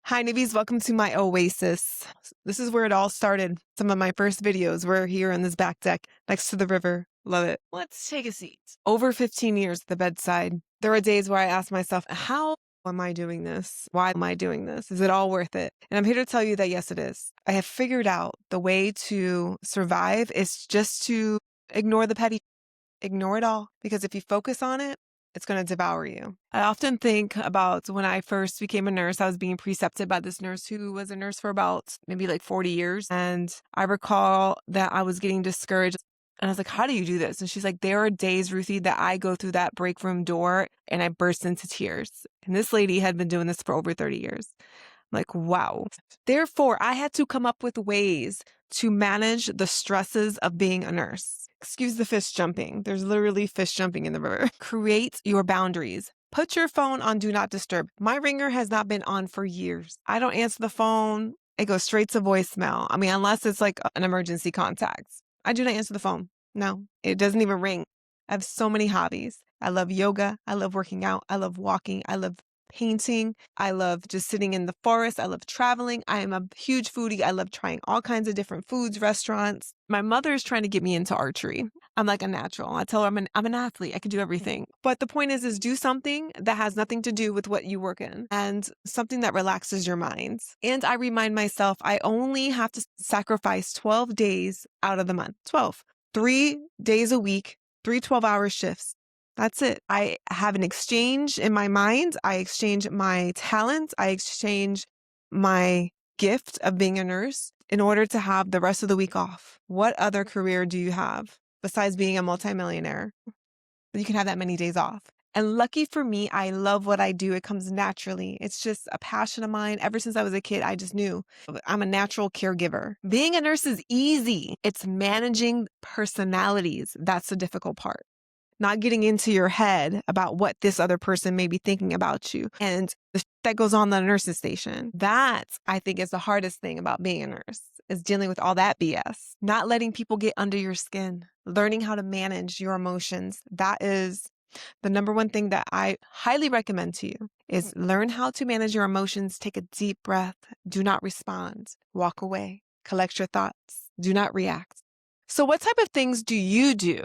Hi, newbies. Welcome to my oasis. This is where it all started. Some of my first videos were here on this back deck next to the river. Love it. Let's take a seat. Over 15 years at the bedside. There are days where I ask myself, how am I doing this? Why am I doing this? Is it all worth it? And I'm here to tell you that yes, it is. I have figured out the way to survive is just to ignore the petty. Ignore it all, because if you focus on it, it's going to devour you. I often think about when I first became a nurse, I was being precepted by this nurse who was a nurse for about maybe like 40 years. And I recall that I was getting discouraged. And I was like, how do you do this? And she's like, there are days, Ruthie, that I go through that break room door and I burst into tears. And this lady had been doing this for over 30 years. I'm like, wow. Therefore, I had to come up with ways to manage the stresses of being a nurse. Excuse the fish jumping. There's literally fish jumping in the river. Create your boundaries. Put your phone on Do Not Disturb. My ringer has not been on for years. I don't answer the phone. It goes straight to voicemail. I mean, unless it's like an emergency contact. I do not answer the phone. No, it doesn't even ring. I have so many hobbies. I love yoga. I love working out. I love walking. I love painting. I love just sitting in the forest. I love traveling. I am a huge foodie. I love trying all kinds of different foods, restaurants. My mother is trying to get me into archery. I'm like a natural. I tell her I'm an athlete. I can do everything. But the point is do something that has nothing to do with what you work in and something that relaxes your mind. And I remind myself I only have to sacrifice 12 days out of the month. 12. 3 days a week, 3 12-hour shifts. That's it. I have an exchange in my mind. I exchange my talent. I exchange my gift of being a nurse in order to have the rest of the week off. What other career do you have besides being a multimillionaire? You can have that many days off. And lucky for me, I love what I do. It comes naturally. It's just a passion of mine. Ever since I was a kid, I just knew I'm a natural caregiver. Being a nurse is easy. It's managing personalities. That's the difficult part. Not getting into your head about what this other person may be thinking about you and the that goes on the nurse's station. That, I think, is the hardest thing about being a nurse, is dealing with all that BS. Not letting people get under your skin. Learning how to manage your emotions. That is the number one thing that I highly recommend to you, is learn how to manage your emotions. Take a deep breath. Do not respond. Walk away. Collect your thoughts. Do not react. So what type of things do you do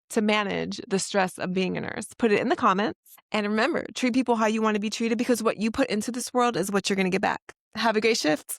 to manage the stress of being a nurse? Put it in the comments. And remember, treat people how you want to be treated, because what you put into this world is what you're going to get back. Have a great shift.